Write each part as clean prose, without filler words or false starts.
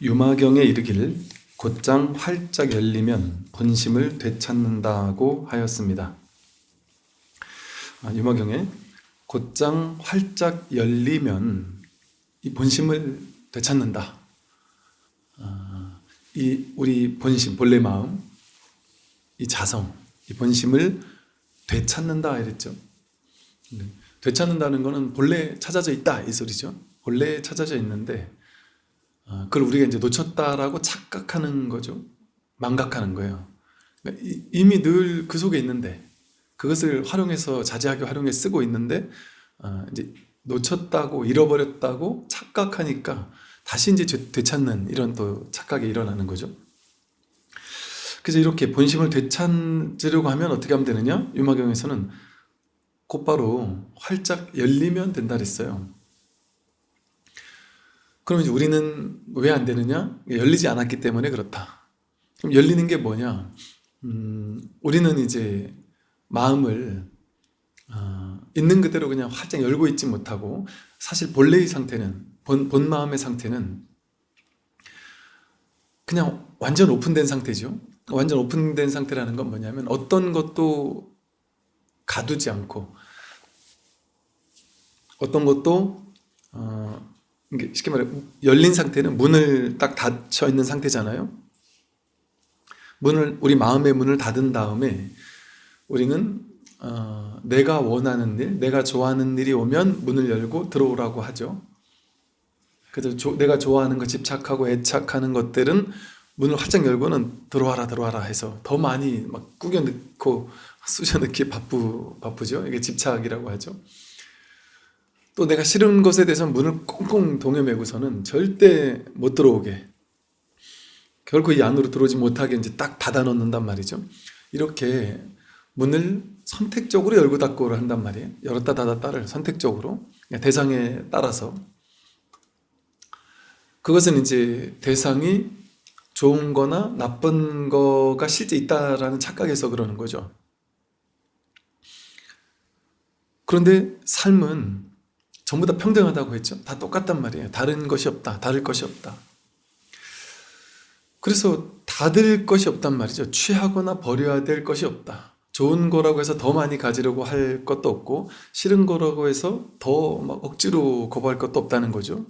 유마경에 이르기를 곧장 활짝 열리면 본심을 되찾는다고 하였습니다. 유마경에 곧장 활짝 열리면 이 본심을 되찾는다. 이 우리 본심, 본래 마음, 이 자성, 이 본심을 되찾는다 이랬죠. 되찾는다는 것은 본래 찾아져 있다 이 소리죠. 본래 찾아져 있는데 그걸 우리가 이제 놓쳤다라고 착각하는 거죠. 망각하는 거예요. 그러니까 이미 늘 그 속에 있는데 그것을 활용해서 자제하게 활용해 쓰고 있는데 이제 놓쳤다고 잃어버렸다고 착각하니까 다시 이제 되찾는 이런 또 착각이 일어나는 거죠. 그래서 이렇게 본심을 되찾으려고 하면 어떻게 하면 되느냐? 유마경에서는 곧바로 활짝 열리면 된다 그랬어요. 그럼 이제 우리는 왜 안 되느냐? 열리지 않았기 때문에 그렇다. 그럼 열리는 게 뭐냐? 우리는 이제 마음을 있는 그대로 그냥 활짝 열고 있지 못하고 사실 본래의 상태는 본 마음의 상태는 그냥 완전 오픈된 상태죠. 완전 오픈된 상태라는 건 뭐냐면 어떤 것도 가두지 않고 어떤 것도 쉽게 말해 열린 상태는 문을 딱 닫혀 있는 상태잖아요. 우리 마음의 문을 닫은 다음에 우리는 내가 원하는 일, 내가 좋아하는 일이 오면 문을 열고 들어오라고 하죠. 그래서 내가 좋아하는 거 집착하고 애착하는 것들은 문을 활짝 열고는 들어와라 해서 더 많이 막 꾸겨 넣고 쑤셔 넣기 바쁘죠. 이게 집착이라고 하죠. 또 내가 싫은 것에 대해서는 문을 꽁꽁 동여매고서는 절대 못 들어오게, 결코 이 안으로 들어오지 못하게 이제 딱 닫아 놓는단 말이죠. 이렇게 문을 선택적으로 열고 닫고를 한단 말이에요. 열었다 닫았다를 선택적으로 대상에 따라서. 그것은 이제 대상이 좋은 거나 나쁜 거가 실제 있다라는 착각에서 그러는 거죠. 그런데 삶은 전부 다 평등하다고 했죠. 다 똑같단 말이에요. 다른 것이 없다. 다를 것이 없다. 그래서 다를 것이 없단 말이죠. 취하거나 버려야 될 것이 없다. 좋은 거라고 해서 더 많이 가지려고 할 것도 없고 싫은 거라고 해서 더 막 억지로 거부할 것도 없다는 거죠.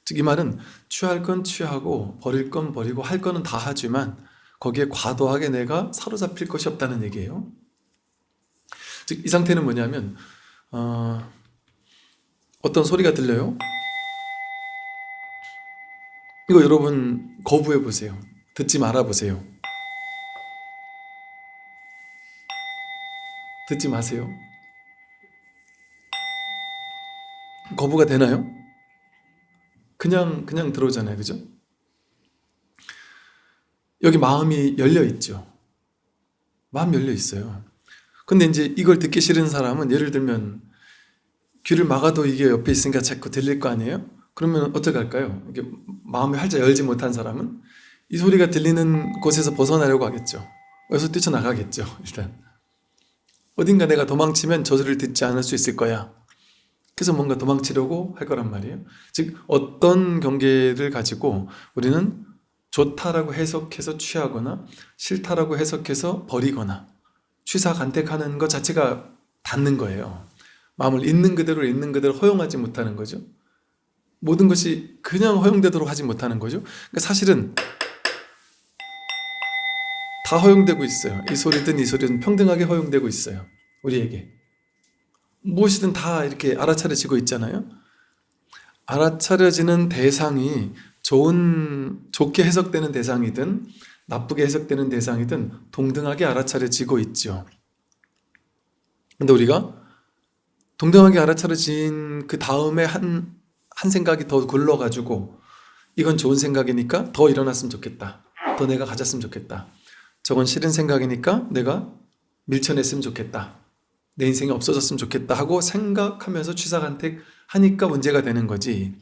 즉 이 말은 취할 건 취하고 버릴 건 버리고 할 거는 다 하지만 거기에 과도하게 내가 사로잡힐 것이 없다는 얘기예요. 즉 이 상태는 뭐냐면 어떤 소리가 들려요? 이거 여러분 거부해 보세요. 듣지 말아 보세요. 듣지 마세요. 거부가 되나요? 그냥 들어오잖아요. 그죠? 여기 마음이 열려 있죠. 마음 열려 있어요. 근데 이제 이걸 듣기 싫은 사람은 예를 들면 귀를 막아도 이게 옆에 있으니까 자꾸 들릴 거 아니에요? 그러면 어떻게 할까요? 이게 마음이 활짝 열지 못한 사람은 이 소리가 들리는 곳에서 벗어나려고 하겠죠. 여기서 뛰쳐나가겠죠. 일단 어딘가 내가 도망치면 저 소리를 듣지 않을 수 있을 거야. 그래서 뭔가 도망치려고 할 거란 말이에요. 즉 어떤 경계를 가지고 우리는 좋다라고 해석해서 취하거나 싫다라고 해석해서 버리거나 취사간택하는 것 자체가 닫는 거예요. 마음을 있는 그대로 허용하지 못하는 거죠. 모든 것이 그냥 허용되도록 하지 못하는 거죠. 그러니까 사실은 다 허용되고 있어요. 이 소리든 평등하게 허용되고 있어요. 우리에게. 무엇이든 다 이렇게 알아차려지고 있잖아요. 알아차려지는 대상이 좋게 해석되는 대상이든 나쁘게 해석되는 대상이든 동등하게 알아차려지고 있죠. 근데 우리가 동등하게 알아차려진 그 다음에 한 생각이 더 굴러가지고 이건 좋은 생각이니까 더 일어났으면 좋겠다. 더 내가 가졌으면 좋겠다. 저건 싫은 생각이니까 내가 밀쳐냈으면 좋겠다. 내 인생이 없어졌으면 좋겠다 하고 생각하면서 취사간택 하니까 문제가 되는 거지.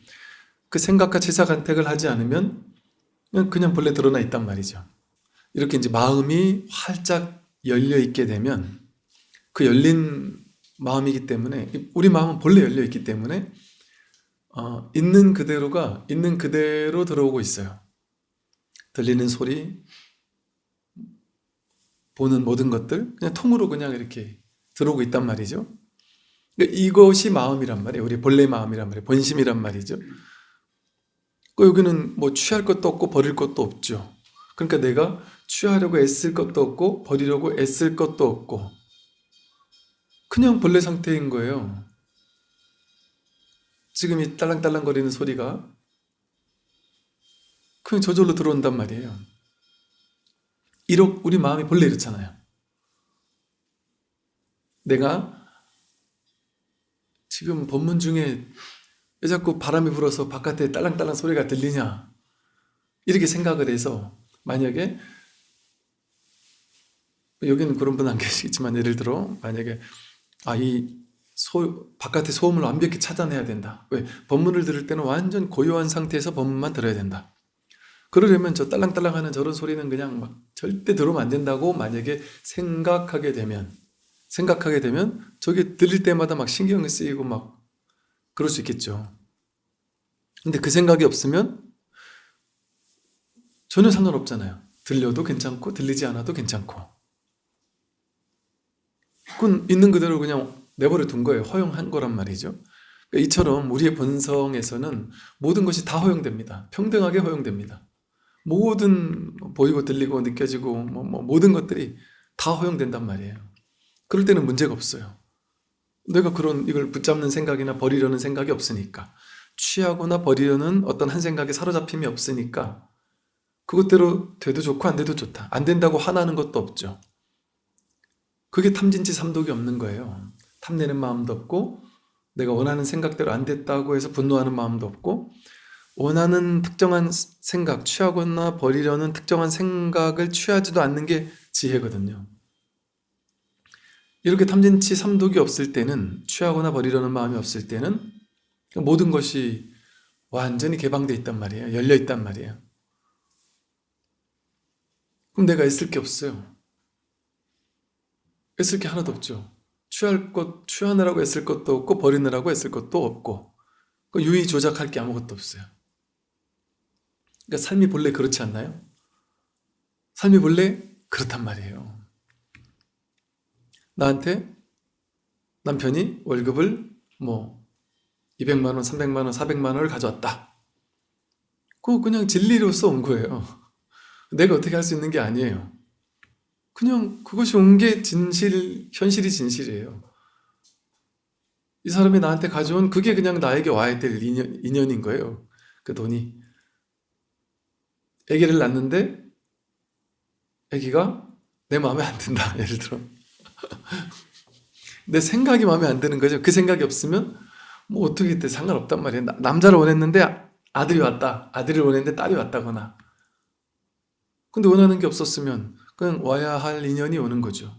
그 생각과 취사간택을 하지 않으면 그냥 본래 드러나 있단 말이죠. 이렇게 이제 마음이 활짝 열려 있게 되면 그 열린 마음이기 때문에 우리 마음은 본래 열려 있기 때문에 있는 그대로가 있는 그대로 들어오고 있어요. 들리는 소리, 보는 모든 것들 그냥 통으로 그냥 이렇게 들어오고 있단 말이죠. 그러니까 이것이 마음이란 말이에요. 우리 본래 마음이란 말이에요. 본심이란 말이죠. 그 여기는 뭐 취할 것도 없고 버릴 것도 없죠. 그러니까 내가 취하려고 애쓸 것도 없고 버리려고 애쓸 것도 없고 그냥 본래 상태인 거예요. 지금 이 딸랑딸랑거리는 소리가 그냥 저절로 들어온단 말이에요. 우리 마음이 본래 이렇잖아요. 내가 지금 법문 중에 왜 자꾸 바람이 불어서 바깥에 딸랑딸랑 소리가 들리냐 이렇게 생각을 해서 만약에 여기는 그런 분 안 계시겠지만 예를 들어 만약에 바깥의 소음을 완벽히 차단해야 된다. 왜? 법문을 들을 때는 완전 고요한 상태에서 법문만 들어야 된다. 그러려면 저 딸랑딸랑하는 저런 소리는 그냥 막 절대 들으면 안 된다고 만약에 생각하게 되면 저게 들릴 때마다 막 신경이 쓰이고 막 그럴 수 있겠죠. 근데 그 생각이 없으면 전혀 상관없잖아요. 들려도 괜찮고 들리지 않아도 괜찮고. 그건 있는 그대로 그냥 내버려 둔 거예요. 허용한 거란 말이죠. 그러니까 이처럼 우리의 본성에서는 모든 것이 다 허용됩니다. 평등하게 허용됩니다. 모든 보이고 들리고 느껴지고 모든 것들이 다 허용된단 말이에요. 그럴 때는 문제가 없어요. 내가 이걸 붙잡는 생각이나 버리려는 생각이 없으니까. 취하거나 버리려는 어떤 한 생각에 사로잡힘이 없으니까 그것대로 돼도 좋고 안 돼도 좋다. 안 된다고 화나는 것도 없죠. 그게 탐진치 삼독이 없는 거예요. 탐내는 마음도 없고 내가 원하는 생각대로 안 됐다고 해서 분노하는 마음도 없고 원하는 특정한 생각, 취하거나 버리려는 특정한 생각을 취하지도 않는 게 지혜거든요. 이렇게 탐진치 삼독이 없을 때는 취하거나 버리려는 마음이 없을 때는 모든 것이 완전히 개방되어 있단 말이에요. 열려 있단 말이에요. 그럼 내가 애쓸 게 없어요. 애쓸 게 하나도 없죠. 취하느라고 애쓸 것도 없고 버리느라고 애쓸 것도 없고 유의 조작할 게 아무것도 없어요. 그러니까 삶이 본래 그렇지 않나요? 삶이 본래 그렇단 말이에요. 나한테 남편이 월급을 200만 원, 300만 원, 400만 원을 가져왔다. 그거 그냥 진리로서 온 거예요. 내가 어떻게 할 수 있는 게 아니에요. 그냥 그것이 온 게 현실이 진실이에요. 이 사람이 나한테 가져온 그게 그냥 나에게 와야 될 인연인 거예요. 그 돈이. 아기를 낳는데 아기가 내 마음에 안 든다. 예를 들어. 내 생각이 마음에 안 드는 거죠. 그 생각이 없으면 어떻게 돼 상관없단 말이에요. 남자를 원했는데 아들이 왔다. 아들을 원했는데 딸이 왔다거나. 근데 원하는 게 없었으면 그냥 와야 할 인연이 오는 거죠.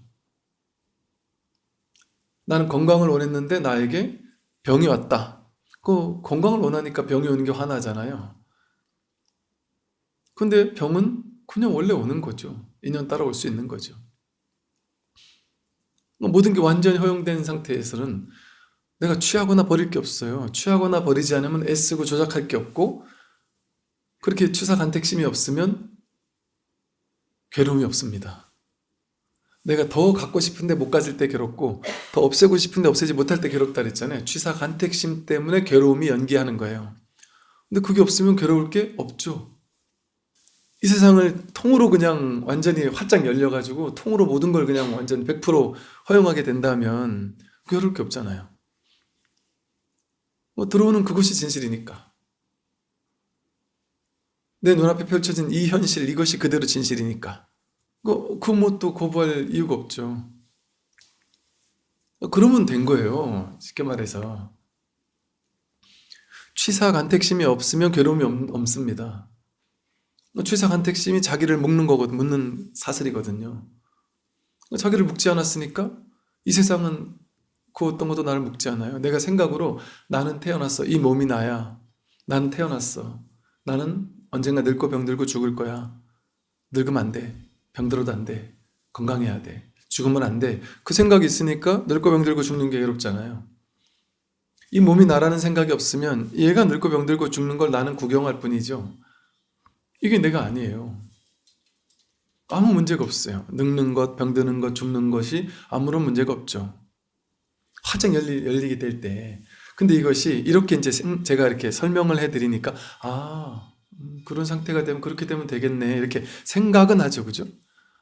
나는 건강을 원했는데 나에게 병이 왔다. 그 건강을 원하니까 병이 오는 게 화나잖아요. 근데 병은 그냥 원래 오는 거죠. 인연 따라 올 수 있는 거죠. 모든 게 완전히 허용된 상태에서는 내가 취하거나 버릴 게 없어요. 취하거나 버리지 않으면 애쓰고 조작할 게 없고 그렇게 취사간택심이 없으면 괴로움이 없습니다. 내가 더 갖고 싶은데 못 가질 때 괴롭고 더 없애고 싶은데 없애지 못할 때 괴롭다 그랬잖아요. 취사간택심 때문에 괴로움이 연기하는 거예요. 근데 그게 없으면 괴로울 게 없죠. 이 세상을 통으로 그냥 완전히 활짝 열려가지고 통으로 모든 걸 그냥 완전 100% 허용하게 된다면 괴로울 게 없잖아요. 들어오는 그것이 진실이니까. 내 눈앞에 펼쳐진 이 현실, 이것이 그대로 진실이니까. 또 거부할 이유가 없죠. 그러면 된 거예요. 쉽게 말해서. 취사간택심이 없으면 괴로움이 없습니다. 취사간택심이 자기를 묻는 사슬이거든요. 자기를 묶지 않았으니까 이 세상은 그 어떤 것도 나를 묶지 않아요. 내가 생각으로 나는 태어났어. 이 몸이 나야. 나는 태어났어. 나는 언젠가 늙고 병들고 죽을 거야. 늙으면 안 돼. 병들어도 안 돼. 건강해야 돼. 죽으면 안 돼. 그 생각이 있으니까 늙고 병들고 죽는 게 괴롭잖아요. 이 몸이 나라는 생각이 없으면 얘가 늙고 병들고 죽는 걸 나는 구경할 뿐이죠. 이게 내가 아니에요. 아무 문제가 없어요. 늙는 것, 병드는 것, 죽는 것이 아무런 문제가 없죠. 화장 열리게 될 때. 근데 이것이 이렇게 이제 제가 이렇게 설명을 해드리니까, 그런 상태가 되면 그렇게 되면 되겠네. 이렇게 생각은 하죠. 그죠?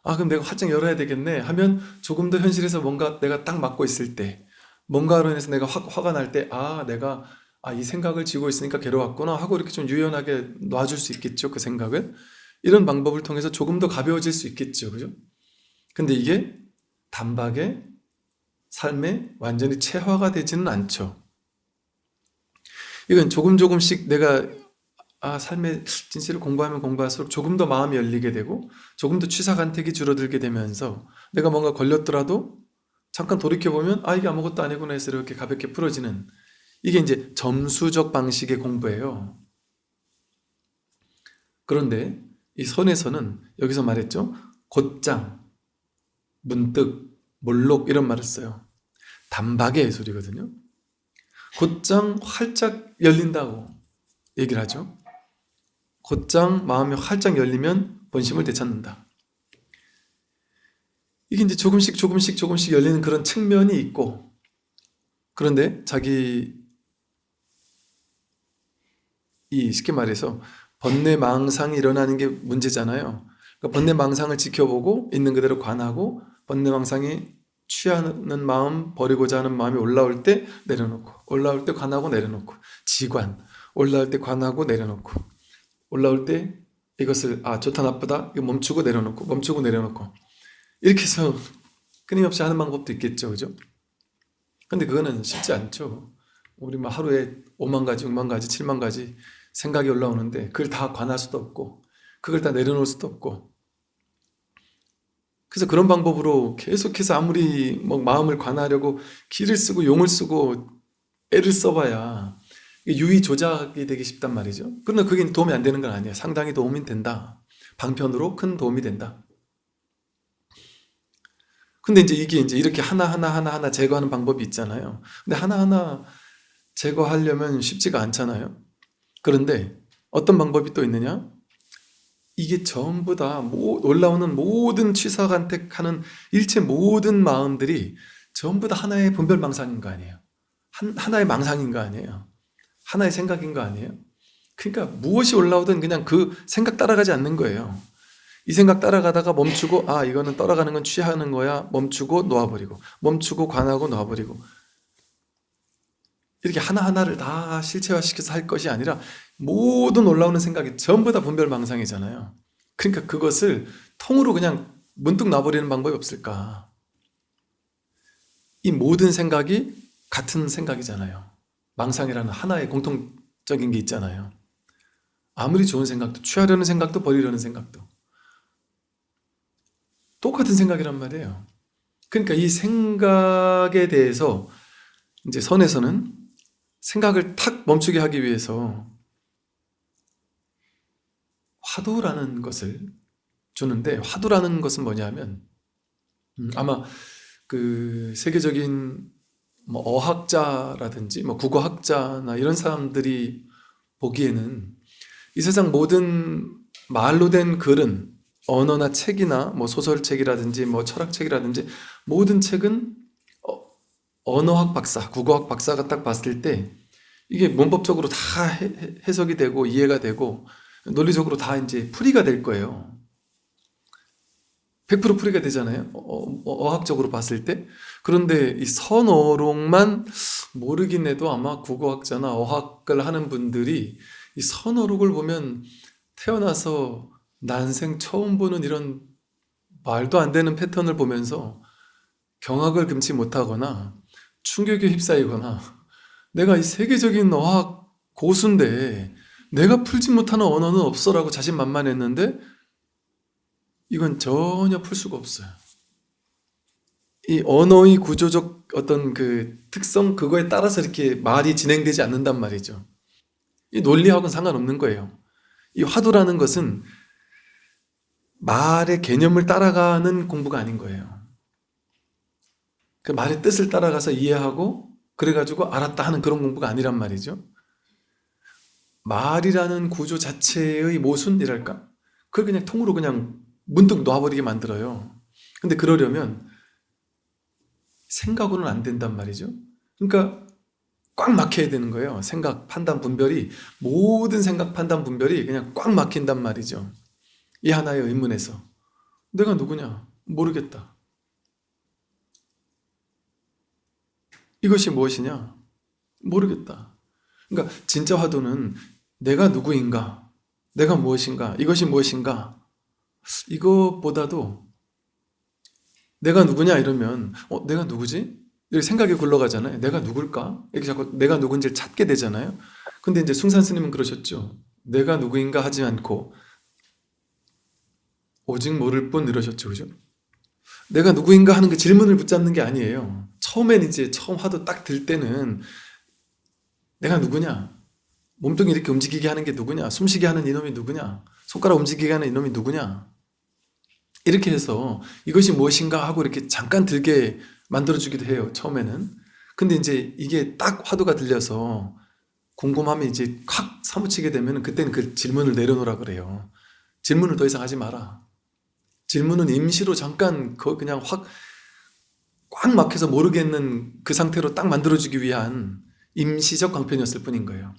그럼 내가 화장 열어야 되겠네. 하면 조금 더 현실에서 뭔가 내가 딱 맞고 있을 때, 뭔가로 인해서 내가 화가 날 때, 내가, 이 생각을 쥐고 있으니까 괴로웠구나 하고 이렇게 좀 유연하게 놔줄 수 있겠죠. 그 생각을. 이런 방법을 통해서 조금 더 가벼워질 수 있겠죠. 그죠? 근데 이게 단박에 삶에 완전히 체화가 되지는 않죠. 이건 조금씩 내가 삶의 진실을 공부하면 공부할수록 조금 더 마음이 열리게 되고 조금 더 취사간택이 줄어들게 되면서 내가 뭔가 걸렸더라도 잠깐 돌이켜보면 이게 아무것도 아니구나 해서 이렇게 가볍게 풀어지는, 이게 이제 점수적 방식의 공부예요. 그런데 이 선에서는 여기서 말했죠. 곧장, 문득, 몰록 이런 말을 써요. 단박의 소리거든요. 곧장 활짝 열린다고 얘기를 하죠. 곧장 마음이 활짝 열리면 본심을 되찾는다. 이게 이제 조금씩 열리는 그런 측면이 있고, 그런데 쉽게 말해서 번뇌망상이 일어나는 게 문제잖아요. 그러니까 번뇌망상을 지켜보고 있는 그대로 관하고, 번뇌망상이 취하는 마음, 버리고자 하는 마음이 올라올 때 내려놓고, 올라올 때 관하고 내려놓고, 지관, 올라올 때 관하고 내려놓고, 올라올 때 이것을 좋다 나쁘다 이거 멈추고 내려놓고, 멈추고 내려놓고, 이렇게 해서 끊임없이 하는 방법도 있겠죠. 그죠? 근데 그거는 쉽지 않죠. 우리 하루에 5만 가지, 6만 가지, 7만 가지 생각이 올라오는데 그걸 다 관할 수도 없고 그걸 다 내려놓을 수도 없고, 그래서 그런 방법으로 계속해서 아무리 마음을 관하려고 기를 쓰고 용을 쓰고 애를 써봐야 유의 조작이 되기 쉽단 말이죠. 그러나 그게 도움이 안 되는 건 아니에요. 상당히 도움이 된다. 방편으로 큰 도움이 된다. 근데 이게 이렇게 하나하나 제거하는 방법이 있잖아요. 근데 하나하나 제거하려면 쉽지가 않잖아요. 그런데 어떤 방법이 또 있느냐? 이게 전부 다 올라오는 모든 취사간택하는 일체 모든 마음들이 전부 다 하나의 분별망상인 거 아니에요. 하나의 망상인 거 아니에요. 하나의 생각인 거 아니에요. 그러니까 무엇이 올라오든 그냥 그 생각 따라가지 않는 거예요. 이 생각 따라가다가 멈추고 이거는 따라가는 건 취하는 거야. 멈추고 놓아버리고, 멈추고 관하고 놓아버리고, 이렇게 하나하나를 다 실체화시켜서 할 것이 아니라 모든 올라오는 생각이 전부 다 분별망상이잖아요. 그러니까 그것을 통으로 그냥 문득 놔버리는 방법이 없을까? 이 모든 생각이 같은 생각이잖아요. 망상이라는 하나의 공통적인 게 있잖아요. 아무리 좋은 생각도, 취하려는 생각도 버리려는 생각도 똑같은 생각이란 말이에요. 그러니까 이 생각에 대해서 이제 선에서는 생각을 탁 멈추게 하기 위해서 화두라는 것을 주는데, 화두라는 것은 뭐냐면 아마 그 세계적인 어학자라든지 국어학자나 이런 사람들이 보기에는 이 세상 모든 말로 된 글은 언어나 책이나 소설책이라든지 철학책이라든지 모든 책은 언어학 박사, 국어학 박사가 딱 봤을 때 이게 문법적으로 다 해석이 되고 이해가 되고 논리적으로 다 이제 풀이가 될 거예요. 100% 풀이가 되잖아요. 어학적으로 봤을 때. 그런데 이 선어록만 모르긴 해도 아마 국어학자나 어학을 하는 분들이 이 선어록을 보면 태어나서 난생 처음 보는 이런 말도 안 되는 패턴을 보면서 경악을 금치 못하거나 충격에 휩싸이거나, 내가 이 세계적인 어학 고수인데 내가 풀지 못하는 언어는 없어라고 자신만만했는데 이건 전혀 풀 수가 없어요. 이 언어의 구조적 어떤 그 특성, 그거에 따라서 이렇게 말이 진행되지 않는단 말이죠. 이 논리하고는 상관없는 거예요. 이 화두라는 것은 말의 개념을 따라가는 공부가 아닌 거예요. 그 말의 뜻을 따라가서 이해하고 그래가지고 알았다 하는 그런 공부가 아니란 말이죠. 말이라는 구조 자체의 모순이랄까? 그걸 그냥 통으로 그냥 문득 놔버리게 만들어요. 근데 그러려면 생각으로는 안 된단 말이죠. 그러니까 꽉 막혀야 되는 거예요. 생각, 판단, 분별이, 모든 생각, 판단, 분별이 그냥 꽉 막힌단 말이죠. 이 하나의 의문에서. 내가 누구냐? 모르겠다. 이것이 무엇이냐? 모르겠다. 그러니까 진짜 화두는 내가 누구인가? 내가 무엇인가? 이것이 무엇인가? 이것보다도 내가 누구냐 이러면 내가 누구지? 이렇게 생각이 굴러가잖아요. 내가 누굴까? 이렇게 자꾸 내가 누군지를 찾게 되잖아요. 근데 이제 숭산 스님은 그러셨죠. 내가 누구인가 하지 않고 오직 모를 뿐 이러셨죠. 그죠? 내가 누구인가 하는 그 질문을 붙잡는 게 아니에요. 처음엔 이제 처음 화두 딱 들 때는 내가 누구냐? 몸뚱이 이렇게 움직이게 하는 게 누구냐? 숨쉬게 하는 이놈이 누구냐? 손가락 움직이게 하는 이놈이 누구냐? 이렇게 해서 이것이 무엇인가 하고 이렇게 잠깐 들게 만들어주기도 해요. 처음에는. 근데 이제 이게 딱 화두가 들려서 궁금함이 이제 확 사무치게 되면 그때는 그 질문을 내려놓으라 그래요. 질문을 더 이상 하지 마라. 질문은 임시로 잠깐 그냥 확 꽉 막혀서 모르겠는 그 상태로 딱 만들어주기 위한 임시적 광편이었을 뿐인 거예요.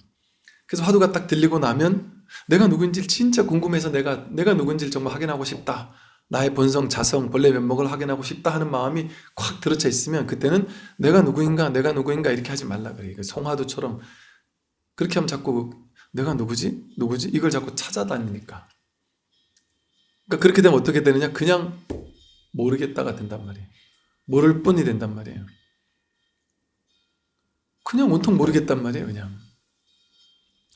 그래서 화두가 딱 들리고 나면 내가 누군지 진짜 궁금해서 내가 누군지를 정말 확인하고 싶다. 나의 본성, 자성, 본래 면목을 확인하고 싶다 하는 마음이 콱 들어차 있으면 그때는 내가 누구인가 이렇게 하지 말라 그래요. 송화두처럼 그렇게 하면 자꾸 내가 누구지? 이걸 자꾸 찾아다니니까. 그러니까 그렇게 되면 어떻게 되느냐? 그냥 모르겠다가 된단 말이에요. 모를 뿐이 된단 말이에요. 그냥 온통 모르겠단 말이에요. 그냥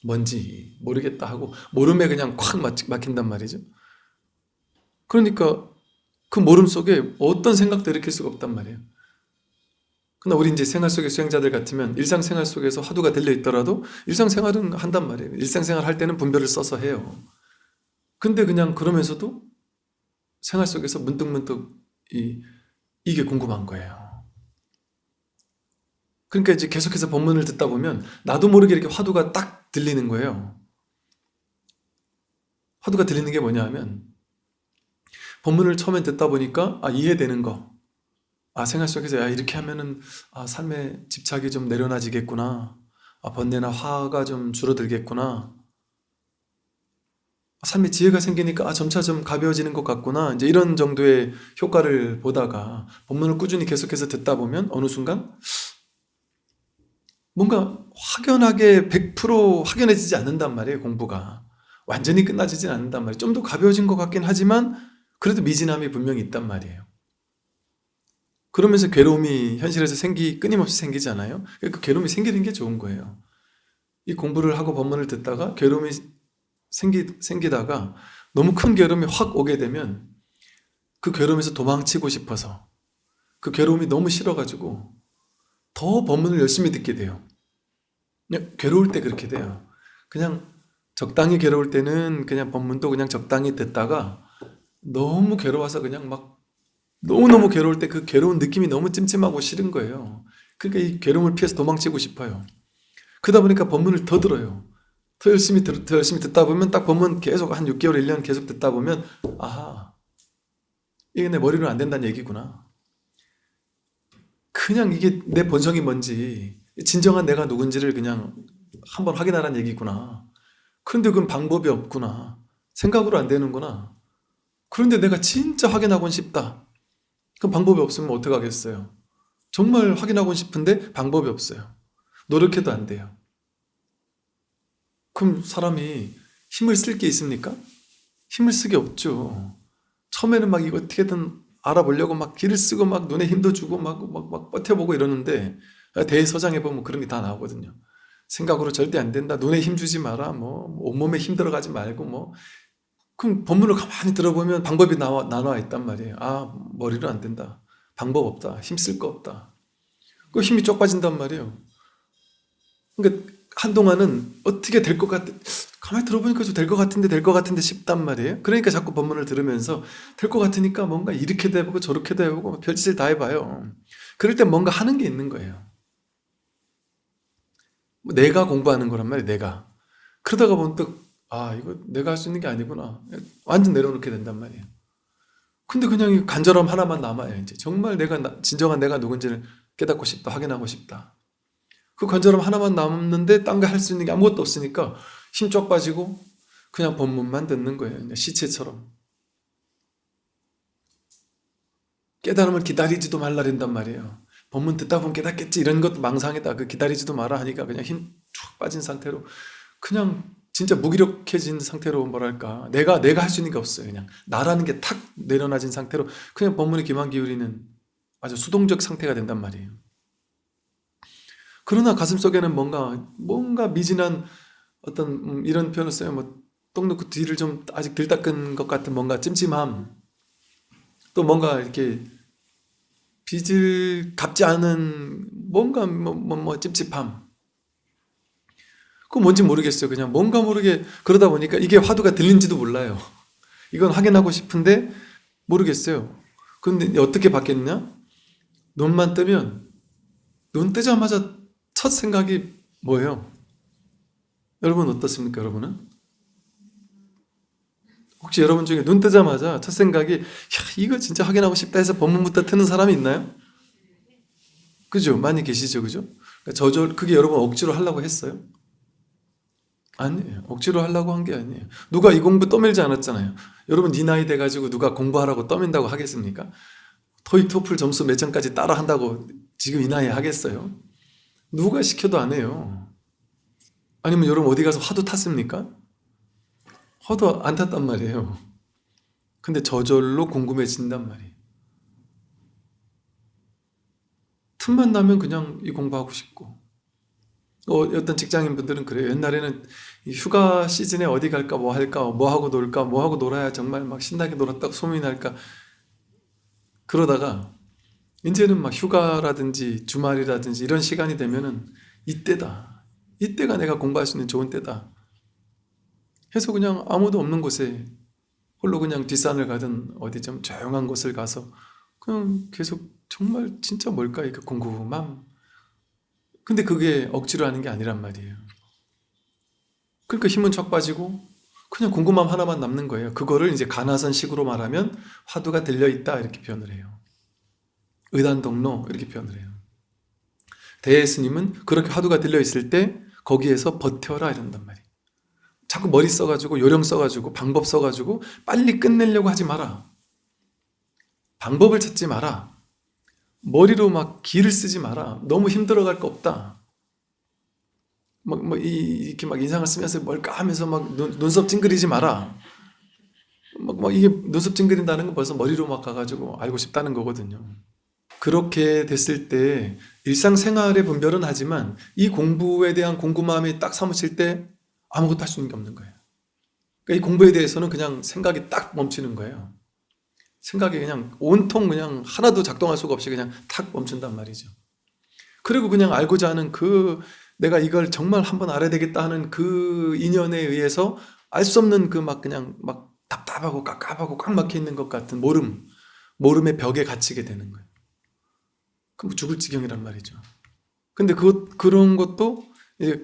뭔지 모르겠다 하고 모름에 그냥 콱 막힌단 말이죠. 그러니까 그 모름 속에 어떤 생각도 일으킬 수가 없단 말이에요. 그러나 우리 이제 생활 속의 수행자들 같으면 일상생활 속에서 화두가 들려 있더라도 일상생활은 한단 말이에요. 일상생활 할 때는 분별을 써서 해요. 근데 그냥 그러면서도 생활 속에서 문득문득 이게 궁금한 거예요. 그러니까 이제 계속해서 법문을 듣다 보면 나도 모르게 이렇게 화두가 딱 들리는 거예요. 화두가 들리는 게 뭐냐 하면 법문을 처음에 듣다 보니까 이해되는 거. 생활 속에서 이렇게 하면은 삶의 집착이 좀 내려놔지겠구나. 번뇌나 화가 좀 줄어들겠구나. 삶의 지혜가 생기니까 점차 좀 가벼워지는 것 같구나. 이제 이런 정도의 효과를 보다가 법문을 꾸준히 계속해서 듣다 보면 어느 순간 뭔가 확연하게 100% 확연해지지 않는단 말이에요. 공부가 완전히 끝나지진 않는단 말이에요. 좀 더 가벼워진 것 같긴 하지만 그래도 미진함이 분명히 있단 말이에요. 그러면서 괴로움이 현실에서 끊임없이 생기잖아요. 그 괴로움이 생기는 게 좋은 거예요. 이 공부를 하고 법문을 듣다가 괴로움이 생기다가 너무 큰 괴로움이 확 오게 되면 그 괴로움에서 도망치고 싶어서 그 괴로움이 너무 싫어가지고 더 법문을 열심히 듣게 돼요. 그냥 괴로울 때 그렇게 돼요. 그냥 적당히 괴로울 때는 그냥 법문도 그냥 적당히 듣다가 너무 괴로워서 그냥 막 너무너무 괴로울 때 그 괴로운 느낌이 너무 찜찜하고 싫은 거예요. 그러니까 이 괴로움을 피해서 도망치고 싶어요. 그러다 보니까 법문을 더 들어요. 더 열심히 듣다 보면 딱 법문 계속 한 6개월, 1년 계속 듣다 보면 이게 내 머리로 안 된다는 얘기구나. 그냥 이게 내 본성이 뭔지 진정한 내가 누군지를 그냥 한번 확인하라는 얘기구나. 그런데 그건 방법이 없구나. 생각으로 안 되는구나. 그런데 내가 진짜 확인하고는 싶다. 그럼 방법이 없으면 어떻게 하겠어요? 정말 확인하고 싶은데 방법이 없어요. 노력해도 안 돼요. 그럼 사람이 힘을 쓸 게 있습니까? 힘을 쓰게 없죠. 처음에는 막 이거 어떻게든 알아보려고 막 기를 쓰고 막 눈에 힘도 주고 막 버텨보고 이러는데 대서장에 보면 그런 게 다 나오거든요. 생각으로 절대 안 된다. 눈에 힘 주지 마라. 온몸에 힘 들어가지 말고 그럼 본문을 가만히 들어보면 방법이 나와 있단 말이에요. 머리로 안 된다. 방법 없다. 힘 쓸 거 없다. 그 힘이 쪽 빠진단 말이에요. 그러니까 한동안은 어떻게 될 것 같아. 가만히 들어보니까 좀 될 것 같은데 싶단 말이에요. 그러니까 자꾸 본문을 들으면서 될 것 같으니까 뭔가 이렇게도 해보고 저렇게도 해보고 별짓을 다 해봐요. 그럴 때 뭔가 하는 게 있는 거예요. 내가 공부하는 거란 말이에요. 내가. 그러다가 보면 또 아, 이거 내가 할 수 있는 게 아니구나. 완전 내려놓게 된단 말이에요. 근데 그냥 이 간절함 하나만 남아요. 이제 정말 진정한 내가 누군지를 깨닫고 싶다, 확인하고 싶다. 그 간절함 하나만 남는데 딴 거 할 수 있는 게 아무것도 없으니까 힘 쫙 빠지고 그냥 법문만 듣는 거예요. 그냥 시체처럼. 깨달음을 기다리지도 말라린단 말이에요. 법문 듣다 보면 깨닫겠지 이런 것도 망상이다. 그 기다리지도 마라 하니까 그냥 힘 쭉 빠진 상태로 그냥 진짜 무기력해진 상태로 뭐랄까 내가 할 수 있는 게 없어요. 그냥 나라는 게 탁 내려놔진 상태로 그냥 법문에 귀만 기울이는 아주 수동적 상태가 된단 말이에요. 그러나 가슴속에는 뭔가 미진한 어떤 이런 표현을 써요. 뭐 똥 넣고 뒤를 좀 아직 덜 닦은 것 같은 뭔가 찜찜함, 또 뭔가 이렇게 빚을 갚지 않은 뭔가 찝찝함. 그거 뭔지 모르겠어요. 그냥 뭔가 모르게 그러다 보니까 이게 화두가 들린지도 몰라요. 이건 확인하고 싶은데 모르겠어요. 근데 어떻게 바뀌었냐? 눈만 뜨면 눈 뜨자마자 첫 생각이 뭐예요? 여러분 어떻습니까? 여러분은? 혹시 여러분 중에 눈 뜨자마자 첫 생각이 야, 이거 진짜 확인하고 싶다 해서 법문부터 트는 사람이 있나요? 그죠? 많이 계시죠? 그죠? 그게 여러분 억지로 하려고 했어요? 아니에요. 억지로 하려고 한 게 아니에요. 누가 이 공부 떠밀지 않았잖아요. 여러분 네 나이 돼가지고 누가 공부하라고 떠민다고 하겠습니까? 토익 토플 점수 몇 점까지 따라 한다고 지금 이 나이에 하겠어요? 누가 시켜도 안 해요. 아니면 여러분 어디 가서 화두 탔습니까? 화두 안 탔단 말이에요. 근데 저절로 궁금해진단 말이에요. 틈만 나면 그냥 이 공부하고 싶고. 어떤 직장인분들은 그래요. 옛날에는 이 휴가 시즌에 어디 갈까, 뭐 할까, 뭐 하고 놀까, 뭐 하고 놀아야 정말 막 신나게 놀았다고 소문이 날까. 그러다가 이제는 막 휴가라든지 주말이라든지 이런 시간이 되면은 이때다. 이때가 내가 공부할 수 있는 좋은 때다. 해서 그냥 아무도 없는 곳에 홀로 그냥 뒷산을 가든 어디 좀 조용한 곳을 가서 그냥 계속 정말 진짜 뭘까 이렇게 궁금함. 근데 그게 억지로 하는 게 아니란 말이에요. 그러니까 힘은 척 빠지고 그냥 궁금함 하나만 남는 거예요. 그거를 이제 가나선식으로 말하면 화두가 들려있다 이렇게 표현을 해요. 의단동로 이렇게 표현을 해요. 대예스님은 그렇게 화두가 들려있을 때 거기에서 버텨라 이런단 말이에요. 자꾸 머리 써가지고 요령 써가지고 방법 써가지고 빨리 끝내려고 하지 마라. 방법을 찾지 마라. 머리로 막 기를 쓰지 마라. 너무 힘들어갈 거 없다. 이렇게 막 인상을 쓰면서 뭘까 하면서 막 눈썹 찡그리지 마라. 이게 눈썹 찡그린다는 건 벌써 머리로 막 가가지고 알고 싶다는 거거든요. 그렇게 됐을 때 일상생활의 분별은 하지만 이 공부에 대한 궁금함이 딱 사무칠 때 아무것도 할 수 있는 게 없는 거예요. 그러니까 이 공부에 대해서는 그냥 생각이 딱 멈추는 거예요. 생각이 그냥 온통 그냥 하나도 작동할 수가 없이 그냥 탁 멈춘단 말이죠. 그리고 그냥 알고자 하는 내가 이걸 정말 한번 알아야 되겠다 하는 그 인연에 의해서 알 수 없는 그냥 답답하고 깝깝하고 꽉 막혀 있는 것 같은 모름의 벽에 갇히게 되는 거예요. 그럼 죽을 지경이란 말이죠. 근데 그런 것도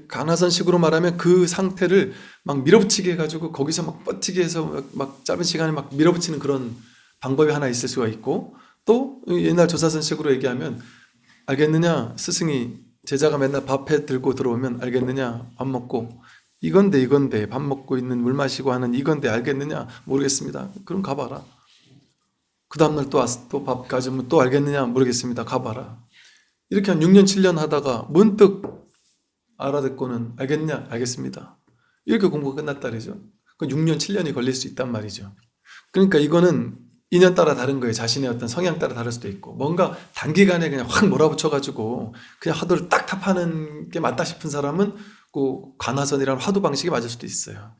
가나선식으로 말하면 그 상태를 막 밀어붙이게 해가지고 거기서 막 버티게 해서 막 짧은 시간에 막 밀어붙이는 그런 방법이 하나 있을 수가 있고, 또 옛날 조사선식으로 얘기하면 알겠느냐 스승이 제자가 맨날 밥해 들고 들어오면 알겠느냐 밥 먹고 이건데 밥 먹고 있는 물 마시고 하는 이건데 알겠느냐 모르겠습니다. 그럼 가봐라. 그 다음날 또 밥 가지면 또 알겠느냐 모르겠습니다. 가봐라. 이렇게 한 6년 7년 하다가 문득 알아듣고는 알겠냐 알겠습니다. 이렇게 공부가 끝났다 그러죠. 그 6년 7년이 걸릴 수 있단 말이죠. 그러니까 이거는 인연 따라 다른 거예요. 자신의 어떤 성향 따라 다를 수도 있고, 뭔가 단기간에 그냥 확 몰아붙여가지고 그냥 화두를 딱 탑하는 게 맞다 싶은 사람은 그 관화선이라는 화두 방식이 맞을 수도 있어요.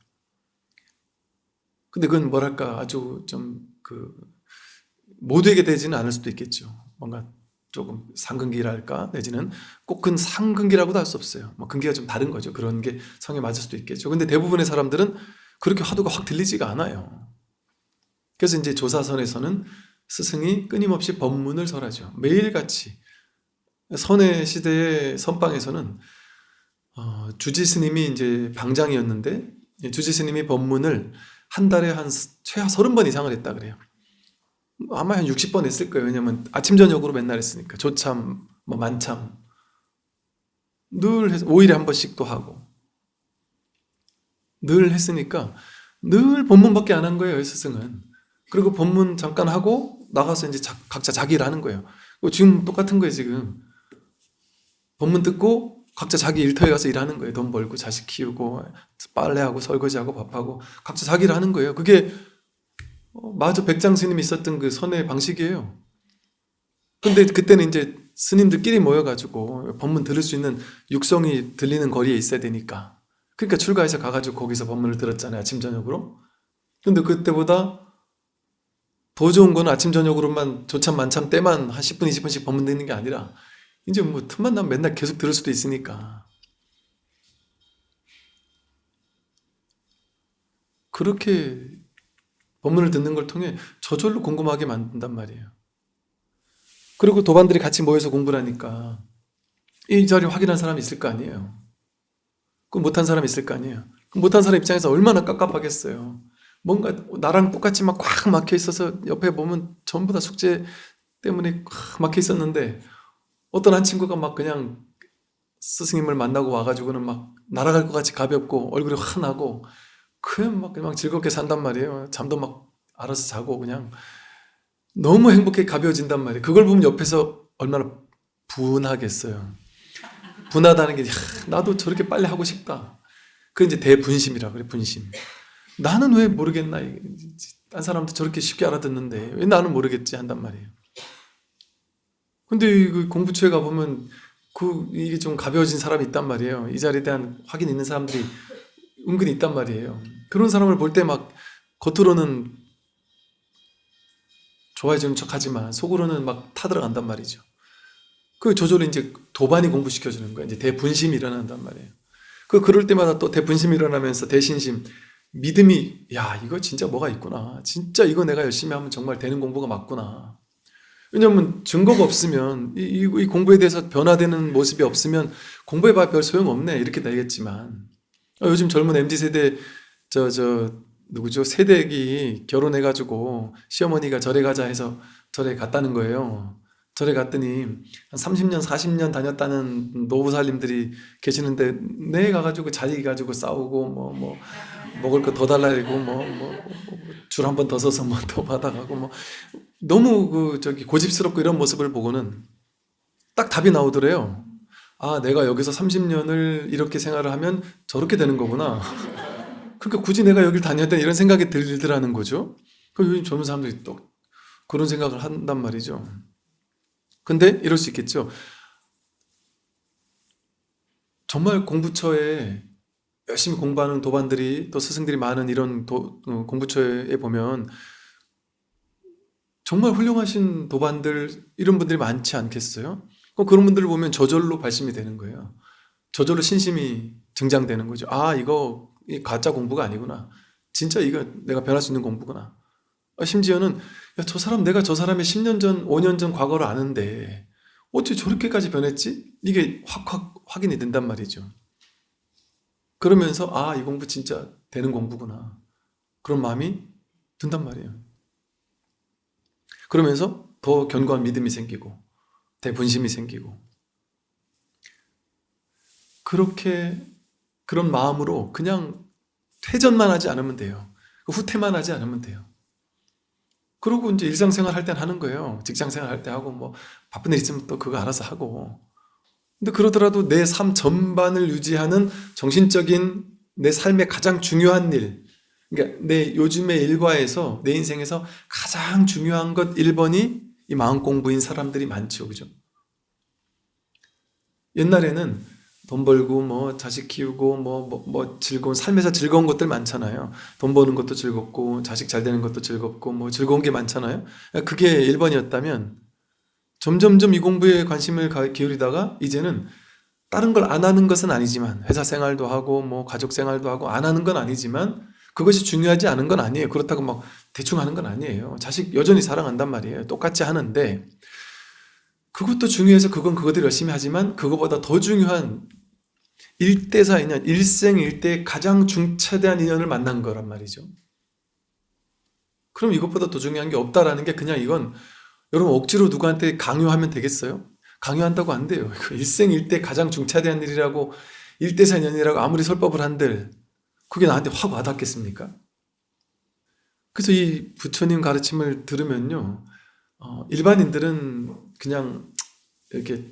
근데 그건 뭐랄까 아주 좀 모두에게 되지는 않을 수도 있겠죠. 뭔가 조금 상근기랄까 내지는 꼭 큰 상근기라고도 할 수 없어요. 근기가 좀 다른 거죠. 그런 게 성에 맞을 수도 있겠죠. 근데 대부분의 사람들은 그렇게 화두가 확 들리지가 않아요. 그래서 이제 조사선에서는 스승이 끊임없이 법문을 설하죠. 매일같이. 선의 시대의 선방에서는 주지 스님이 이제 방장이었는데 주지스님이 법문을 한 달에 한 최하 30번 이상을 했다 그래요. 아마 한 60번 했을 거예요. 왜냐면 아침 저녁으로 맨날 했으니까. 조참, 뭐 만참 늘 해서 5일에 한 번씩 또 하고 늘 했으니까 늘 법문밖에 안 한 거예요, 스승은. 그리고 법문 잠깐 하고 나가서 이제 각자 자기 일 하는 거예요. 지금 똑같은 거예요, 지금. 법문 듣고 각자 자기 일터에 가서 일하는 거예요. 돈 벌고 자식 키우고 빨래하고 설거지하고 밥하고 각자 자기 일 하는 거예요. 그게 마저 백장 스님이 있었던 그 선의 방식이에요. 근데 그때는 이제 스님들끼리 모여가지고 법문 들을 수 있는 육성이 들리는 거리에 있어야 되니까. 그러니까 출가해서 가가지고 거기서 법문을 들었잖아요, 아침 저녁으로. 근데 그때보다 더 좋은 건 아침 저녁으로만 조참 만참 때만 한 10분 20분씩 법문 듣는 게 아니라 이제 뭐 틈만 나면 맨날 계속 들을 수도 있으니까. 그렇게 법문을 듣는 걸 통해 저절로 궁금하게 만든단 말이에요. 그리고 도반들이 같이 모여서 공부를 하니까 이 자리 확인한 사람이 있을 거 아니에요. 그 못한 사람이 있을 거 아니에요. 그 못한 사람 입장에서 얼마나 깝깝하겠어요. 뭔가 나랑 똑같이 막 꽉 막혀 있어서 옆에 보면 전부 다 숙제 때문에 꽉 막혀 있었는데 어떤 한 친구가 막 그냥 스승님을 만나고 와가지고는 막 날아갈 것 같이 가볍고 얼굴이 환하고 그냥 막 즐겁게 산단 말이에요. 잠도 막 알아서 자고 그냥 너무 행복해 가벼워진단 말이에요. 그걸 보면 옆에서 얼마나 분하겠어요. 분하다는 게 나도 저렇게 빨리 하고 싶다. 그게 이제 대분심이라 그래, 분심. 나는 왜 모르겠나? 딴 사람도 저렇게 쉽게 알아듣는데 왜 나는 모르겠지 한단 말이에요. 근데 그 공부처에 가보면 이게 좀 가벼워진 사람이 있단 말이에요. 이 자리에 대한 확인 있는 사람들이 은근히 있단 말이에요. 그런 사람을 볼 때 막 겉으로는 좋아해 주는 척 하지만 속으로는 막 타들어간단 말이죠. 그 저절로 이제 도반이 공부시켜주는 거예요. 이제 대분심이 일어난단 말이에요. 그럴 때마다 또 대분심이 일어나면서 대신심, 믿음이, 야, 이거 진짜 뭐가 있구나. 진짜 이거 내가 열심히 하면 정말 되는 공부가 맞구나. 왜냐면 증거가 없으면, 이 공부에 대해서 변화되는 모습이 없으면 공부해봐야 별 소용없네. 이렇게 되겠지만. 요즘 젊은 MZ세대, 누구죠? 새댁이 결혼해가지고 시어머니가 절에 가자 해서 절에 갔다는 거예요. 절에 갔더니 한 30년, 40년 다녔다는 노부살님들이 계시는데 내 가가지고 자리 가지고 싸우고 먹을 거 더 달라고 줄 한 번 더 서서 더 받아가고 너무 고집스럽고 이런 모습을 보고는 딱 답이 나오더래요. 아, 내가 여기서 30년을 이렇게 생활을 하면 저렇게 되는 거구나. 그러니까 굳이 내가 여길 다녀야 돼 이런 생각이 들더라는 거죠. 요즘 젊은 사람들이 또 그런 생각을 한단 말이죠. 근데 이럴 수 있겠죠. 정말 공부처에 열심히 공부하는 도반들이 또 스승들이 많은 이런 공부처에 보면 정말 훌륭하신 도반들 이런 분들이 많지 않겠어요? 그런 분들을 보면 저절로 발심이 되는 거예요. 저절로 신심이 증장되는 거죠. 아, 이거 가짜 공부가 아니구나. 진짜 이거 내가 변할 수 있는 공부구나. 심지어는 저 사람 내가 저 사람의 10년 전, 5년 전 과거를 아는데 어떻게 저렇게까지 변했지? 이게 확인이 된단 말이죠. 그러면서 아, 이 공부 진짜 되는 공부구나. 그런 마음이 든단 말이에요. 그러면서 더 견고한 믿음이 생기고 대분심이 생기고 그런 마음으로 그냥 퇴전만 하지 않으면 돼요. 후퇴만 하지 않으면 돼요. 그러고 이제 일상생활 할 땐 하는 거예요. 직장생활 할 때 하고 바쁜 일 있으면 또 그거 알아서 하고. 근데 그러더라도 내 삶 전반을 유지하는 정신적인 내 삶의 가장 중요한 일, 그러니까 내 요즘의 일과에서 내 인생에서 가장 중요한 것 1번이 이 마음 공부인 사람들이 많죠, 그죠? 옛날에는 돈 벌고 자식 키우고 즐거운 삶에서 즐거운 것들 많잖아요. 돈 버는 것도 즐겁고 자식 잘 되는 것도 즐겁고 즐거운 게 많잖아요. 그게 1번이었다면 점점점 이 공부에 관심을 기울이다가 이제는 다른 걸 안 하는 것은 아니지만 회사 생활도 하고 가족 생활도 하고 안 하는 건 아니지만 그것이 중요하지 않은 건 아니에요. 그렇다고 대충 하는 건 아니에요. 자식 여전히 사랑한단 말이에요. 똑같이 하는데 그것도 중요해서 그건 그거대로 열심히 하지만 그거보다 더 중요한 일대사 인연, 일생일대 가장 중차대한 인연을 만난 거란 말이죠. 그럼 이것보다 더 중요한 게 없다라는 게 그냥 이건 여러분 억지로 누구한테 강요하면 되겠어요? 강요한다고 안 돼요. 일생일대 가장 중차대한 일이라고 일대사 인연이라고 아무리 설법을 한들 그게 나한테 확 와닿겠습니까? 그래서 이 부처님 가르침을 들으면요, 일반인들은 그냥 이렇게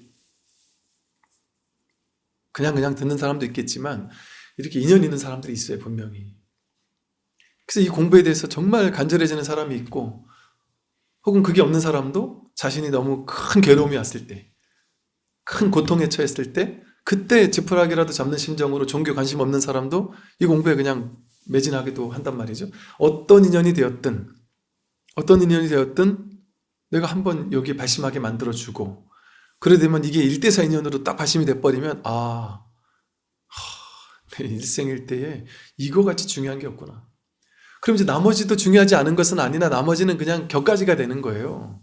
그냥 듣는 사람도 있겠지만 이렇게 인연 있는 사람들이 있어요, 분명히. 그래서 이 공부에 대해서 정말 간절해지는 사람이 있고, 혹은 그게 없는 사람도 자신이 너무 큰 괴로움이 왔을 때, 큰 고통에 처했을 때, 그때 지푸라기라도 잡는 심정으로 종교 관심 없는 사람도 이 공부에 그냥 매진하기도 한단 말이죠. 어떤 인연이 되었든 내가 한번 여기에 발심하게 만들어주고, 그래 되면 이게 일대사 인연으로 딱 발심이 돼버리면 내 일생일대에 이거같이 중요한 게 없구나. 그럼 이제 나머지도 중요하지 않은 것은 아니나 나머지는 그냥 격가지가 되는 거예요.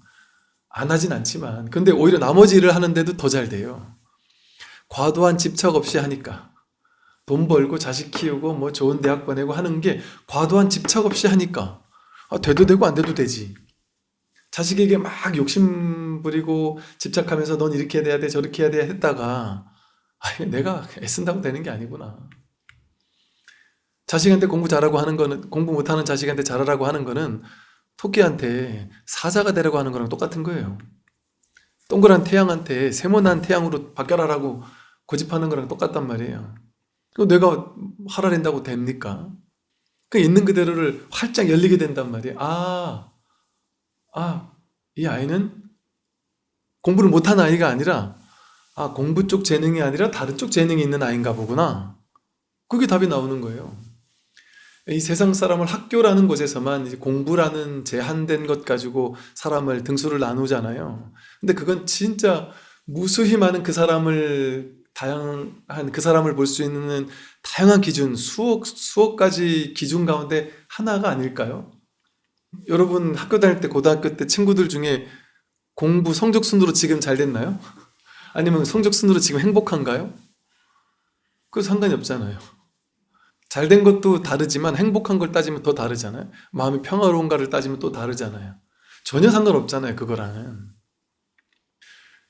안 하진 않지만. 근데 오히려 나머지 일을 하는데도 더 잘 돼요. 과도한 집착 없이 하니까. 돈 벌고 자식 키우고 뭐 좋은 대학 보내고 하는 게 과도한 집착 없이 하니까 돼도 되고 안 돼도 되지. 자식에게 막 욕심 부리고 집착하면서 넌 이렇게 해야 돼 저렇게 해야 돼 했다가 내가 애쓴다고 되는 게 아니구나. 자식한테 공부 잘하고 하는 거는, 공부 못하는 자식한테 잘하라고 하는 거는 토끼한테 사자가 되라고 하는 거랑 똑같은 거예요. 동그란 태양한테 세모난 태양으로 바뀌어라라고 고집하는 거랑 똑같단 말이에요. 내가 하라랜다고 됩니까? 그 있는 그대로를 활짝 열리게 된단 말이에요. 이 아이는 공부를 못하는 아이가 아니라 공부 쪽 재능이 아니라 다른 쪽 재능이 있는 아이인가 보구나. 그게 답이 나오는 거예요. 이 세상 사람을 학교라는 곳에서만 이제 공부라는 제한된 것 가지고 사람을 등수를 나누잖아요. 근데 그건 진짜 무수히 많은 그 사람을 다양한 그 사람을 볼 수 있는 다양한 기준, 수억 가지 기준 가운데 하나가 아닐까요? 여러분 학교 다닐 때 고등학교 때 친구들 중에 공부 성적 순으로 지금 잘 됐나요? 아니면 성적 순으로 지금 행복한가요? 그 상관이 없잖아요. 잘 된 것도 다르지만 행복한 걸 따지면 더 다르잖아요. 마음이 평화로운가를 따지면 또 다르잖아요. 전혀 상관없잖아요, 그거랑은.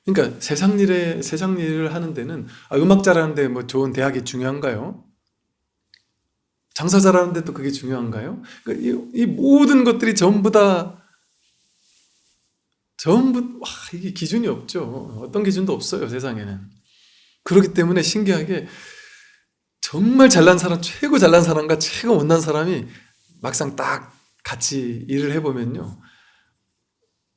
그러니까 세상 일을 하는 데는 음악 잘하는데 뭐 좋은 대학이 중요한가요? 장사 잘하는데 또 그게 중요한가요? 그러니까 이 모든 것들이 전부 이게 기준이 없죠. 어떤 기준도 없어요, 세상에는. 그렇기 때문에 신기하게 정말 잘난 사람, 최고 잘난 사람과 최고 못난 사람이 막상 딱 같이 일을 해보면요,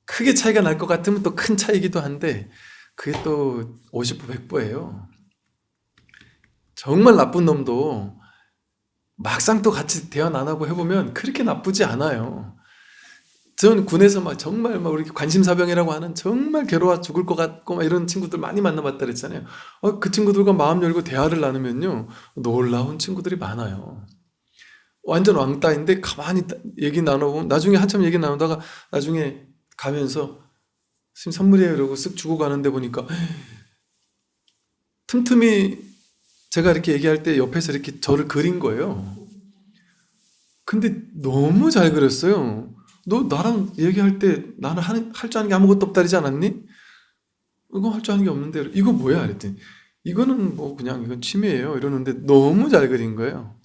크게 차이가 날 것 같으면 또 큰 차이기도 한데 그게 또 50보 100보예요. 정말 나쁜 놈도 막상 또 같이 대화 나누고 해보면 그렇게 나쁘지 않아요. 저는 군에서 정말 우리 관심사병이라고 하는 정말 괴로워 죽을 것 같고 이런 친구들 많이 만나봤다 그랬잖아요. 그 친구들과 마음 열고 대화를 나누면요, 놀라운 친구들이 많아요. 완전 왕따인데 가만히 얘기 나누고 나중에 한참 얘기 나누다가 나중에 가면서 선생님 선물이에요 이러고 쓱 주고 가는데 보니까 틈틈이 제가 이렇게 얘기할 때 옆에서 이렇게 저를 그린 거예요. 근데 너무 잘 그렸어요. 너 나랑 얘기할 때 나는 할 줄 아는 게 아무것도 없다리지 않았니? 이거 할 줄 아는 게 없는데 이거 뭐야? 그랬더니 이거는 뭐 그냥 이건 취미예요 이러는데 너무 잘 그린 거예요.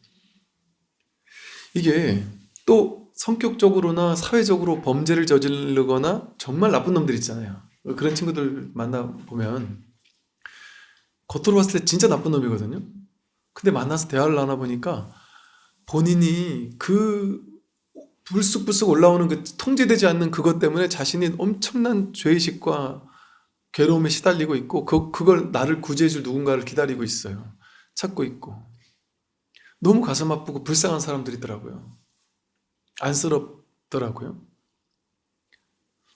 이게 또 성격적으로나 사회적으로 범죄를 저지르거나 정말 나쁜 놈들 있잖아요. 그런 친구들 만나보면 겉으로 봤을 때 진짜 나쁜 놈이거든요. 근데 만나서 대화를 나눠보니까 본인이 그 불쑥불쑥 올라오는 그 통제되지 않는 그것 때문에 자신이 엄청난 죄의식과 괴로움에 시달리고 있고 그걸 나를 구제해줄 누군가를 기다리고 있어요. 찾고 있고. 너무 가슴 아프고 불쌍한 사람들이더라고요. 안쓰럽더라고요.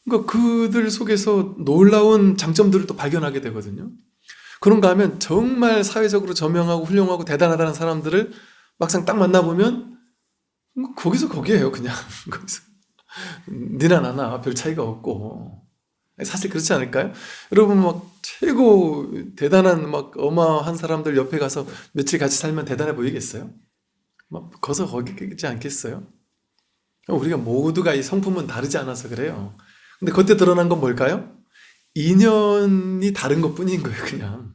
그러니까 그들 속에서 놀라운 장점들을 또 발견하게 되거든요. 그런가 하면 정말 사회적으로 저명하고 훌륭하고 대단하다는 사람들을 막상 딱 만나보면 거기서 거기에요, 그냥. 거기서. 니나 나나 별 차이가 없고 사실 그렇지 않을까요? 여러분 막 최고 대단한 막 어마어마한 사람들 옆에 가서 며칠 같이 살면 대단해 보이겠어요? 막 거기서 거기지 않겠어요? 우리가 모두가 이 성품은 다르지 않아서 그래요. 근데 그때 드러난 건 뭘까요? 인연이 다른 것뿐인 거예요, 그냥.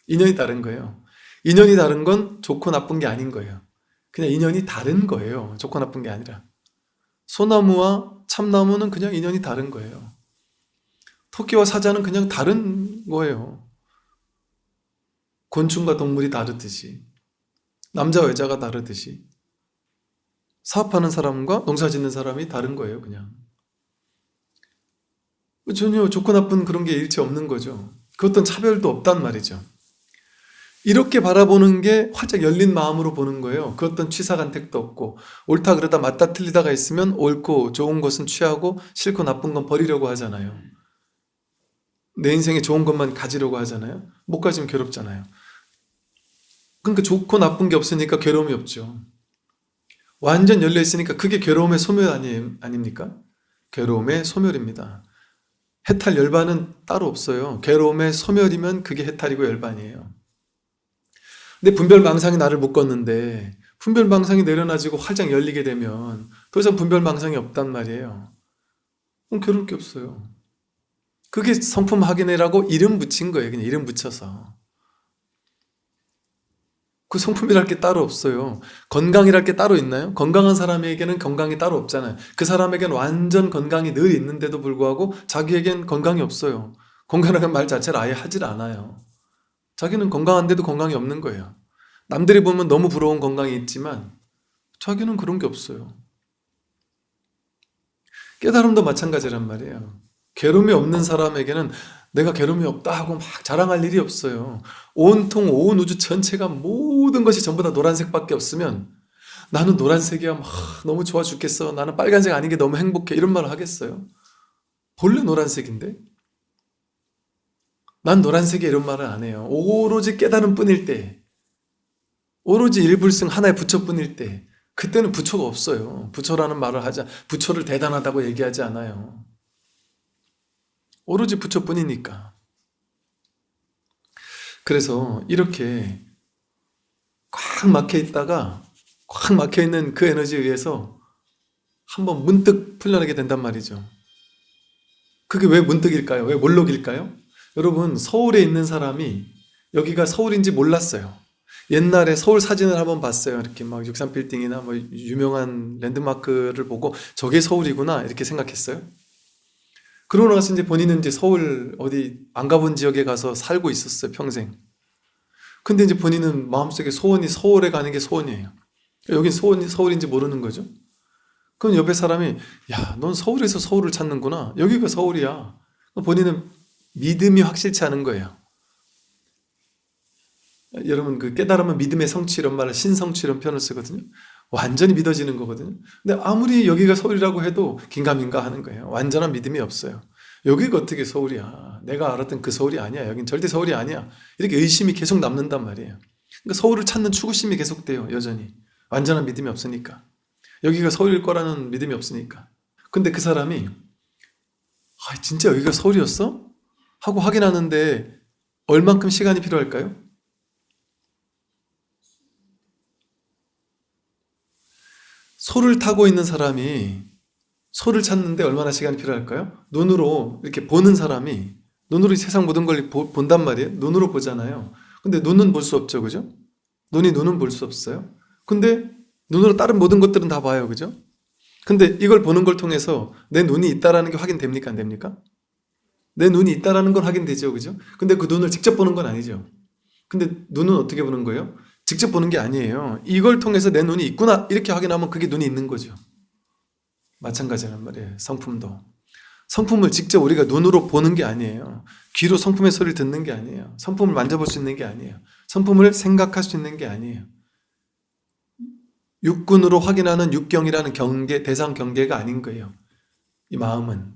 인연이 다른 거예요. 인연이 다른 건 좋고 나쁜 게 아닌 거예요. 그냥 인연이 다른 거예요. 좋고 나쁜 게 아니라. 소나무와 참나무는 그냥 인연이 다른 거예요. 토끼와 사자는 그냥 다른 거예요. 곤충과 동물이 다르듯이. 남자와 여자가 다르듯이. 사업하는 사람과 농사 짓는 사람이 다른 거예요, 그냥. 전혀 좋고 나쁜 그런 게 일체 없는 거죠. 그 어떤 차별도 없단 말이죠. 이렇게 바라보는 게 활짝 열린 마음으로 보는 거예요. 그 어떤 취사간택도 없고, 옳다 그러다 맞다 틀리다가 있으면 옳고 좋은 것은 취하고 싫고 나쁜 건 버리려고 하잖아요. 내 인생에 좋은 것만 가지려고 하잖아요. 못 가지면 괴롭잖아요. 그러니까 좋고 나쁜 게 없으니까 괴로움이 없죠. 완전 열려 있으니까 그게 괴로움의 소멸 아닙니까? 괴로움의 소멸입니다. 해탈 열반은 따로 없어요. 괴로움의 소멸이면 그게 해탈이고 열반이에요. 근데 분별망상이 나를 묶었는데 분별망상이 내려놔지고 활짝 열리게 되면 더 이상 분별망상이 없단 말이에요. 그럼 괴로울 게 없어요. 그게 성품 확인이라고 이름 붙인 거예요. 그냥 이름 붙여서. 그 성품이랄 게 따로 없어요. 건강이랄 게 따로 있나요? 건강한 사람에게는 건강이 따로 없잖아요. 그 사람에게는 완전 건강이 늘 있는데도 불구하고 자기에겐 건강이 없어요. 건강이라는 말 자체를 아예 하질 않아요. 자기는 건강한데도 건강이 없는 거예요. 남들이 보면 너무 부러운 건강이 있지만 자기는 그런 게 없어요. 깨달음도 마찬가지란 말이에요. 괴로움이 없는 사람에게는 내가 괴로움이 없다 하고 막 자랑할 일이 없어요. 온통 온 우주 전체가 모든 것이 전부 다 노란색밖에 없으면 나는 노란색이야 막 너무 좋아 죽겠어. 나는 빨간색 아닌 게 너무 행복해. 이런 말을 하겠어요? 본래 노란색인데? 난 노란색이 이런 말을 안 해요. 오로지 깨달음 뿐일 때, 오로지 일불승 하나의 부처뿐일 때, 그때는 부처가 없어요. 부처라는 말을 하자. 부처를 대단하다고 얘기하지 않아요. 오로지 부처뿐이니까. 그래서 이렇게 꽉 막혀 있다가 꽉 막혀 있는 그 에너지에 의해서 한번 문득 풀려나게 된단 말이죠. 그게 왜 문득일까요? 왜 몰록일까요? 여러분, 서울에 있는 사람이 여기가 서울인지 몰랐어요. 옛날에 서울 사진을 한번 봤어요. 이렇게 막 63빌딩이나 뭐 유명한 랜드마크를 보고 저게 서울이구나 이렇게 생각했어요. 그러고 나서 이제 본인은 이제 서울 어디 안 가본 지역에 가서 살고 있었어요, 평생. 근데 이제 본인은 마음속에 소원이 서울에 가는 게 소원이에요. 여긴 서울인지 모르는 거죠. 그럼 옆에 사람이, 야, 넌 서울에서 서울을 찾는구나. 여기가 서울이야. 본인은 믿음이 확실치 않은 거예요. 여러분, 그 깨달으면 믿음의 성취 이런 말을 신성취 이런 표현을 쓰거든요. 완전히 믿어지는 거거든요. 근데 아무리 여기가 서울이라고 해도 긴가민가 하는 거예요. 완전한 믿음이 없어요. 여기가 어떻게 서울이야? 내가 알았던 그 서울이 아니야. 여긴 절대 서울이 아니야. 이렇게 의심이 계속 남는단 말이에요. 그러니까 서울을 찾는 추구심이 계속돼요. 여전히. 완전한 믿음이 없으니까. 여기가 서울일 거라는 믿음이 없으니까. 근데 그 사람이 진짜 여기가 서울이었어? 하고 확인하는데 얼만큼 시간이 필요할까요? 소를 타고 있는 사람이 소를 찾는데 얼마나 시간이 필요할까요? 눈으로 이렇게 보는 사람이 눈으로 세상 모든 걸 본단 말이에요. 눈으로 보잖아요. 근데 눈은 볼 수 없죠. 그죠? 눈은 볼 수 없어요. 근데 눈으로 다른 모든 것들은 다 봐요. 그죠? 근데 이걸 보는 걸 통해서 내 눈이 있다라는 게 확인됩니까? 안 됩니까? 내 눈이 있다라는 건 확인되죠. 그죠? 근데 그 눈을 직접 보는 건 아니죠. 근데 눈은 어떻게 보는 거예요? 직접 보는 게 아니에요. 이걸 통해서 내 눈이 있구나 이렇게 확인하면 그게 눈이 있는 거죠. 마찬가지란 말이에요. 성품도. 성품을 직접 우리가 눈으로 보는 게 아니에요. 귀로 성품의 소리를 듣는 게 아니에요. 성품을 만져볼 수 있는 게 아니에요. 성품을 생각할 수 있는 게 아니에요. 육군으로 확인하는 육경이라는 경계, 대상 경계가 아닌 거예요. 이 마음은.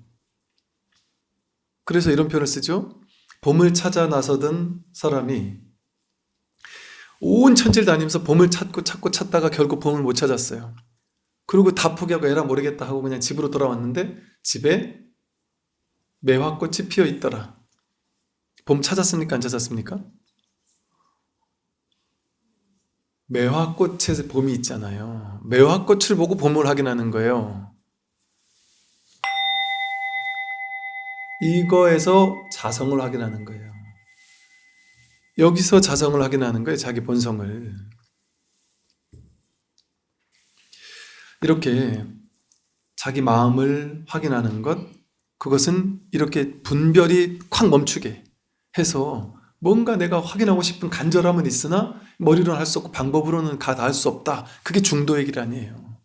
그래서 이런 표현을 쓰죠. 봄을 찾아 나서던 사람이 온 천지를 다니면서 봄을 찾고 찾다가 결국 봄을 못 찾았어요. 그리고 다 포기하고 에라 모르겠다 하고 그냥 집으로 돌아왔는데 집에 매화꽃이 피어 있더라. 봄 찾았습니까? 안 찾았습니까? 매화꽃에 봄이 있잖아요. 매화꽃을 보고 봄을 확인하는 거예요. 이거에서 자성을 확인하는 거예요. 여기서 자성을 확인하는 거예요. 자기 본성을. 이렇게 자기 마음을 확인하는 것, 그것은 이렇게 분별이 콱 멈추게 해서 뭔가 내가 확인하고 싶은 간절함은 있으나 머리로는 할 수 없고 방법으로는 닿을 수 없다. 그게 중도의 길 아니에요.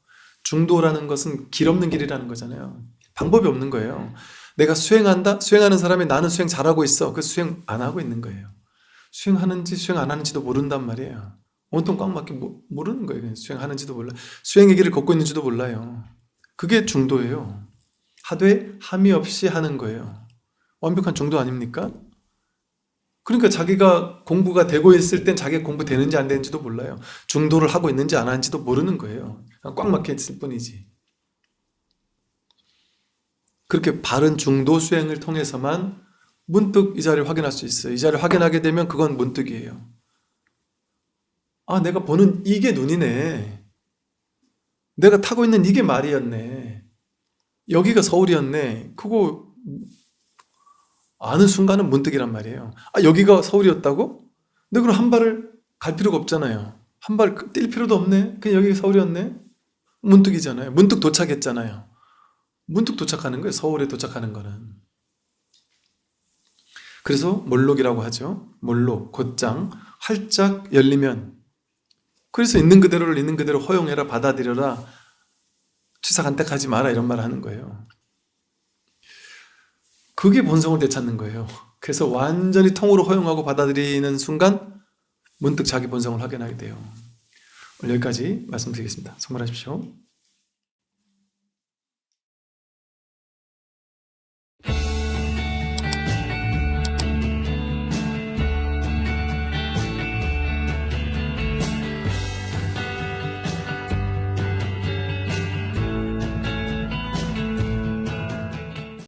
중도라는 것은 길 없는 길이라는 거잖아요. 방법이 없는 거예요. 내가 수행한다? 수행하는 사람이 나는 수행 잘하고 있어. 그 수행 안 하고 있는 거예요. 수행하는지 수행 안 하는지도 모른단 말이에요. 온통 꽉 막혀 모르는 거예요. 수행하는지도 몰라. 수행의 길을 걷고 있는지도 몰라요. 그게 중도예요. 하되 함이 없이 하는 거예요. 완벽한 중도 아닙니까? 그러니까 자기가 공부가 되고 있을 땐 자기가 공부 되는지 안 되는지도 몰라요. 중도를 하고 있는지 안 하는지도 모르는 거예요. 꽉 막혀 있을 뿐이지. 그렇게 바른 중도 수행을 통해서만 문득 이 자리를 확인할 수 있어요. 이 자리를 확인하게 되면 그건 문득이에요. 아, 내가 보는 이게 눈이네. 내가 타고 있는 이게 말이었네. 여기가 서울이었네. 그거 아는 순간은 문득이란 말이에요. 아, 여기가 서울이었다고? 근데 그럼 한 발을 갈 필요가 없잖아요. 한 발 뛸 필요도 없네. 그냥 여기가 서울이었네. 문득이잖아요. 문득 도착했잖아요. 문득 도착하는 거예요. 서울에 도착하는 거는. 그래서 몰록이라고 하죠. 몰록, 곧장, 활짝 열리면. 그래서 있는 그대로를 있는 그대로 허용해라, 받아들여라, 취사간택하지 마라 이런 말을 하는 거예요. 그게 본성을 되찾는 거예요. 그래서 완전히 통으로 허용하고 받아들이는 순간 문득 자기 본성을 확인하게 돼요. 오늘 여기까지 말씀드리겠습니다. 성불하십시오.